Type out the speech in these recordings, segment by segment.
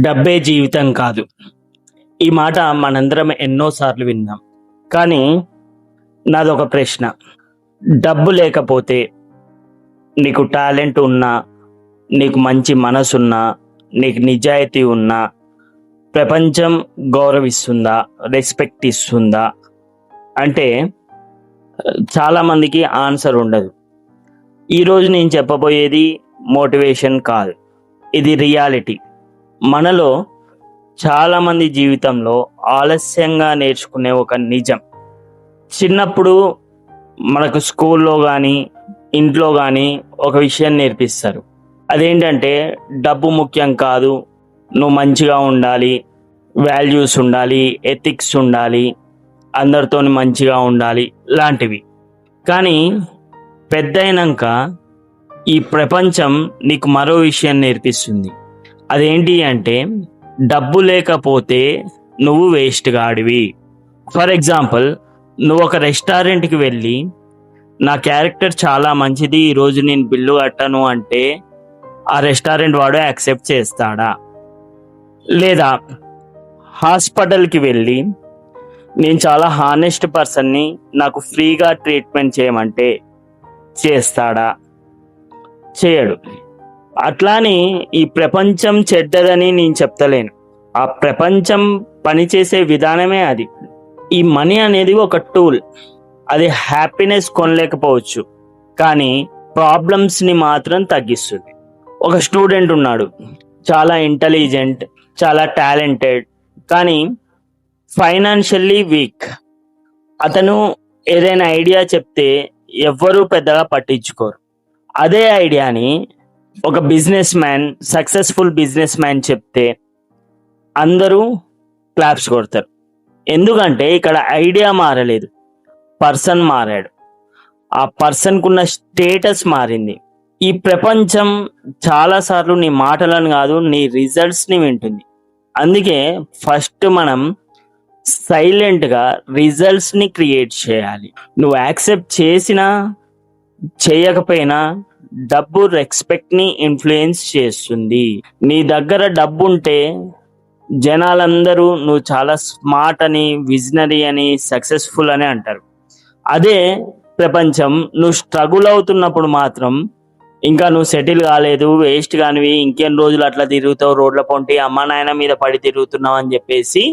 డబ్బే జీవితం కాదు. ఈ మాట మనందరం ఎన్నోసార్లు విన్నాం. కానీ నాదొక ప్రశ్న. డబ్బు లేకపోతే నీకు టాలెంట్ ఉన్నా, నీకు మంచి మనసున్నా, నీకు నిజాయితీ ఉన్నా, ప్రపంచం గౌరవిస్తుందా? రెస్పెక్ట్ ఇస్తుందా? అంటే చాలామందికి ఆన్సర్ ఉండదు. ఈరోజు నేను చెప్పబోయేది మోటివేషన్ కాదు. ఇది రియాలిటీ. మనలో చాలామంది జీవితంలో ఆలస్యంగా నేర్చుకునే ఒక నిజం. చిన్నప్పుడు మనకు స్కూల్లో కానీ ఇంట్లో కానీ ఒక విషయం నేర్పిస్తారు. అదేంటంటే డబ్బు ముఖ్యం కాదు, నువ్వు మంచిగా ఉండాలి, వాల్యూస్ ఉండాలి, ఎథిక్స్ ఉండాలి, అందరితో మంచిగా ఉండాలి లాంటివి. కానీ పెద్దయినాక ఈ ప్రపంచం నీకు మరో విషయం నేర్పిస్తుంది. అదేంటి అంటే డబ్బు లేకపోతే నువ్వు వేస్ట్ గాడివి. ఫర్ ఎగ్జాంపుల్, నువ్వు ఒక రెస్టారెంట్కి వెళ్ళి నా క్యారెక్టర్ చాలా మంచిది, ఈరోజు నేను బిల్లు కట్టను అంటే ఆ రెస్టారెంట్ వాడు యాక్సెప్ట్ చేస్తాడా? లేదా హాస్పిటల్కి వెళ్ళి నేను చాలా హానెస్ట్ పర్సన్ని, నాకు ఫ్రీగా ట్రీట్మెంట్ చేయమంటే చేస్తాడా? చేయడు. అట్లానే ఈ ప్రపంచం చెడ్డదని నేను చెప్తలేను. ఆ ప్రపంచం పనిచేసే విధానమే అది. ఈ మనీ అనేది ఒక టూల్. అది హ్యాపీనెస్ కొనలేకపోవచ్చు, కానీ ప్రాబ్లమ్స్ని మాత్రం తగ్గిస్తుంది. ఒక స్టూడెంట్ ఉన్నాడు, చాలా ఇంటెలిజెంట్, చాలా టాలెంటెడ్, కానీ ఫైనాన్షియల్లీ వీక్. అతను ఏదైనా ఐడియా చెప్తే ఎవ్వరూ పెద్దగా పట్టించుకోరు. అదే ఐడియాని ఒక business man, successful business man చెప్తే అందరూ క్లాప్స్ కొడతారు. ఎందుకంటే ఇక్కడ ఐడియా మారలేదు, పర్సన్ మారాడు. ఆ పర్సన్కున్న స్టేటస్ మారింది. ఈ ప్రపంచం చాలాసార్లు నీ మాటలను కాదు, నీ రిజల్ట్స్ని వింటుంది. అందుకే ఫస్ట్ మనం సైలెంట్గా రిజల్ట్స్ని క్రియేట్ చేయాలి. నువ్వు యాక్సెప్ట్ చేసినా చేయకపోయినా డబ్బు రెస్పెక్ట్ని ఇన్ఫ్లుయెన్స్ చేస్తుంది. నీ దగ్గర డబ్బు ఉంటే జనాలందరూ నువ్వు చాలా స్మార్ట్ అని, విజనరీ అని, సక్సెస్ఫుల్ అని అంటారు. అదే ప్రపంచం నువ్వు స్ట్రగుల్ అవుతున్నప్పుడు మాత్రం ఇంకా నువ్వు సెటిల్ కాలేదు, వేస్ట్ కానివి, ఇంకెన్ని రోజులు అట్లా తిరుగుతావు, రోడ్ల పొంటి అమ్మ నాయన మీద పడి తిరుగుతున్నావు అని చెప్పేసి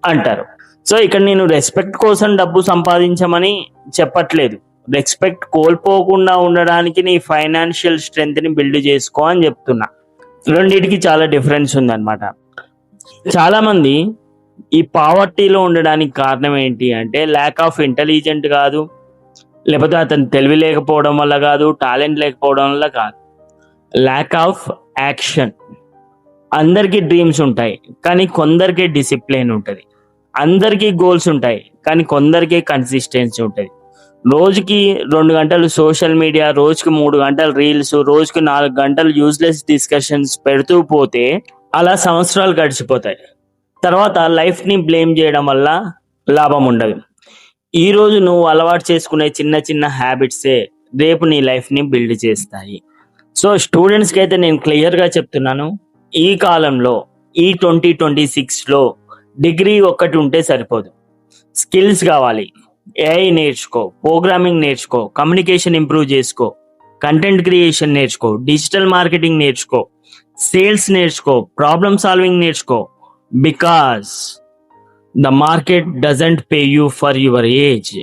అంటారు. సో ఇక్కడ నేను రెస్పెక్ట్ కోసం డబ్బు సంపాదించమని చెప్పట్లేదు. రెస్పెక్ట్ కోల్పోకుండా ఉండడానికి నీ ఫైనాన్షియల్ స్ట్రెంగ్త్ని బిల్డ్ చేసుకో అని చెప్తున్నా. రెండింటికి చాలా డిఫరెన్స్ ఉందన్నమాట. చాలామంది ఈ పావర్టీలో ఉండడానికి కారణం ఏంటి అంటే ల్యాక్ ఆఫ్ ఇంటెలిజెంట్ కాదు, లేకపోతే అతను తెలివి లేకపోవడం వల్ల కాదు, టాలెంట్ లేకపోవడం వల్ల కాదు, ల్యాక్ ఆఫ్ యాక్షన్. అందరికీ డ్రీమ్స్ ఉంటాయి, కానీ కొందరికే డిసిప్లిన్ ఉంటుంది. అందరికీ గోల్స్ ఉంటాయి, కానీ కొందరికే కన్సిస్టెన్సీ ఉంటుంది. రోజుకి 2 గంటలు సోషల్ మీడియా, రోజుకి 3 గంటలు రీల్స్, రోజుకి 4 గంటలు యూస్లెస్ డిస్కషన్స్ పెడుతూ పోతే అలా సంవత్సరాలు గడిచిపోతాయి. తర్వాత లైఫ్ని బ్లేమ్ చేయడం వల్ల లాభం ఉండదు. ఈరోజు నువ్వు అలవాటు చేసుకునే చిన్న చిన్న హ్యాబిట్సే రేపు నీ లైఫ్ని బిల్డ్ చేస్తాయి. సో స్టూడెంట్స్కి అయితే నేను క్లియర్గా చెప్తున్నాను, ఈ కాలంలో ఈ 2026లో డిగ్రీ ఒక్కటి ఉంటే సరిపోదు. స్కిల్స్ కావాలి. ఏఐ నేర్చుకో, ప్రోగ్రామింగ్ నేర్చుకో, కమ్యూనికేషన్ ఇంప్రూవ్ చేసుకో, కంటెంట్ క్రియేషన్ నేర్చుకో, డిజిటల్ మార్కెటింగ్ నేర్చుకో, సేల్స్ నేర్చుకో, ప్రాబ్లమ్ సాల్వింగ్ నేర్చుకో. Because the market doesn't pay you for your age.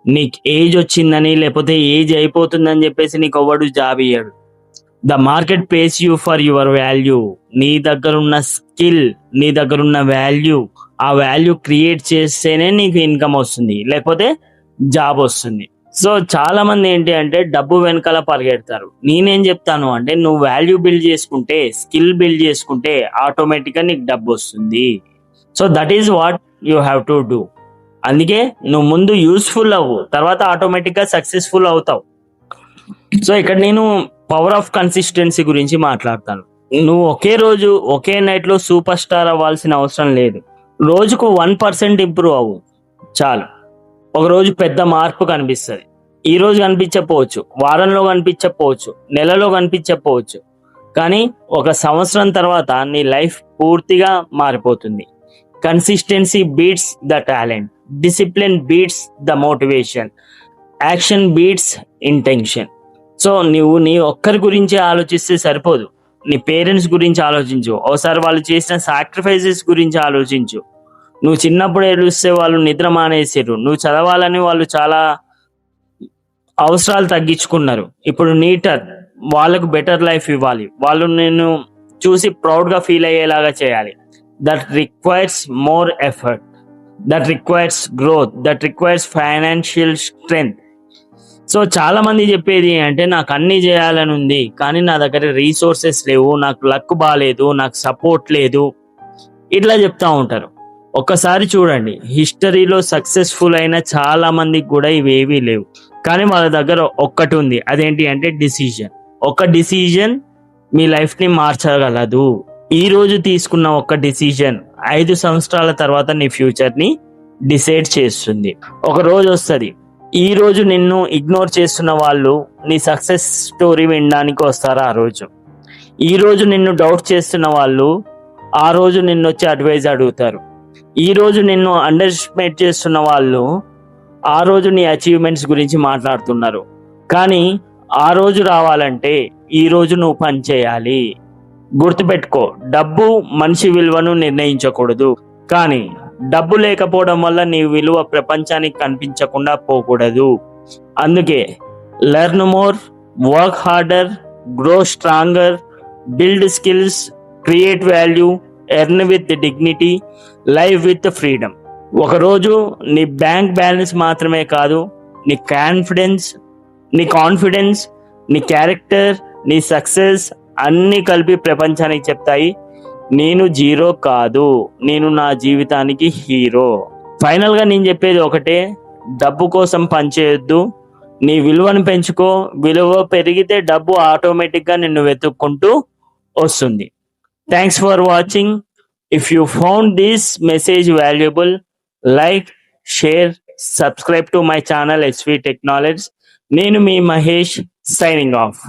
నీకు ఏజ్ వచ్చిందని లేకపోతే ఏజ్ అయిపోతుందని చెప్పేసి నీకు ఎవడు జాబ్ ఇయ్యడు. The market pays you for your value. నీ దగ్గర ఉన్న స్కిల్, నీ దగ్గర ఉన్న వాల్యూ, ఆ వాల్యూ క్రియేట్ చేస్తేనే నీకు ఇన్కమ్ వస్తుంది, లేకపోతే జాబ్ వస్తుంది. సో చాలా మంది ఏంటి అంటే డబ్బు వెనకాల పరిగెడతారు. నేనేం చెప్తాను అంటే నువ్వు వాల్యూ బిల్డ్ చేసుకుంటే, స్కిల్ బిల్డ్ చేసుకుంటే ఆటోమేటిక్గా నీకు డబ్బు వస్తుంది. So that is what you have to do. అందుకే నువ్వు ముందు యూస్ఫుల్ అవ్వు, తర్వాత ఆటోమేటిక్గా సక్సెస్ఫుల్ అవుతావు. సో ఇక్కడ నేను పవర్ ఆఫ్ కన్సిస్టెన్సీ గురించి మాట్లాడతాను. నువ్వు ఒకే రోజు ఒకే నైట్లో సూపర్ స్టార్ అవ్వాల్సిన అవసరం లేదు. రోజుకు 1% ఇంప్రూవ్ అవ్వు చాలు. ఒక రోజు పెద్ద మార్పు కనిపిస్తుంది. ఈ రోజు కనిపించకపోవచ్చు, వారంలో కనిపించకపోవచ్చు, నెలలో కనిపించకపోవచ్చు, కానీ ఒక సంవత్సరం తర్వాత నీ లైఫ్ పూర్తిగా మారిపోతుంది. Consistency beats the talent, discipline beats the motivation, action beats intention. So నువ్వు నీ ఒక్కరి గురించి ఆలోచిస్తే సరిపోదు, నీ పేరెంట్స్ గురించి ఆలోచించు, ఒకసారి వాళ్ళు చేసిన సాక్రిఫైసెస్ గురించి ఆలోచించు. నువ్వు చిన్నప్పుడు ఏడుస్తే వాళ్ళు నిద్ర మానేసారు, నువ్వు చదవాలని వాళ్ళు చాలా అవసరాలు తగ్గించుకున్నారు. ఇప్పుడు నీటర్ వాళ్ళకు బెటర్ లైఫ్ ఇవ్వాలి, వాళ్ళు నేను చూసి ప్రౌడ్గా ఫీల్ అయ్యేలాగా చేయాలి. That requires more effort, that requires growth, that requires financial strength. So చాలా మంది చెప్పేది అంటే నాకు అన్నీ చేయాలని ఉంది కానీ నా దగ్గర రీసోర్సెస్ లేవు, నాకు లక్ బాగాలేదు, నాకు సపోర్ట్ లేదు, ఇట్లా చెప్తా ఉంటారు. ఒక్కసారి చూడండి, హిస్టరీలో సక్సెస్ఫుల్ అయిన చాలా మందికి కూడా ఇవేవీ లేవు, కానీ వాళ్ళ దగ్గర ఒక్కటి ఉంది. అదేంటి అంటే డిసిజన్. ఒక డిసిజన్ మీ లైఫ్ని మార్చగలదు. ఈ రోజు తీసుకున్న ఒక డిసిజన్ 5 సంవత్సరాల తర్వాత నీ ఫ్యూచర్ని డిసైడ్ చేస్తుంది. ఒక రోజు వస్తుంది, ఈ రోజు నిన్ను ఇగ్నోర్ చేస్తున్న వాళ్ళు నీ సక్సెస్ స్టోరీ వినడానికి వస్తారు. ఆ రోజు ఈ రోజు నిన్ను డౌట్ చేస్తున్న వాళ్ళు ఆ రోజు నిన్ను వచ్చి అడ్వైజ్ అడుగుతారు. ఈ రోజు నిన్ను అండర్ ఎస్టిమేట్ చేస్తున్న వాళ్ళు ఆ రోజు నీ అచీవ్మెంట్స్ గురించి మాట్లాడుతున్నారు. కానీ ఆ రోజు రావాలంటే ఈ రోజు నువ్వు పని చేయాలి. గుర్తుపెట్టుకో, డబ్బు మనిషి విలువను నిర్ణయించకూడదు, కానీ డబ్బు లేకపోవడం వల్ల నీ విలువ ప్రపంచానికి కనిపించకుండా పోకూడదు. అందుకే learn more, work harder, grow stronger, build skills, create value, earn with dignity, live with freedom. ఒకరోజు నీ బ్యాంక్ బ్యాలెన్స్ మాత్రమే కాదు, నీ కాన్ఫిడెన్స్, నీ క్యారెక్టర్, నీ సక్సెస్ అన్నీ కలిపి ప్రపంచానికి చెప్తాయి, నేను జీరో కాదు, నేను నా జీవితానికి హీరో. ఫైనల్గా నేను చెప్పేది ఒకటే, డబ్బు కోసం పనిచేయొద్దు, నీ విలువను పెంచుకో. విలువ పెరిగితే డబ్బు ఆటోమేటిక్గా నిన్ను వెతుక్కుంటూ వస్తుంది. Thanks for watching. If you found this message valuable, like, share, subscribe to my channel SV Tech Knowledge. నేను మీ మహేష్, సైనింగ్ ఆఫ్.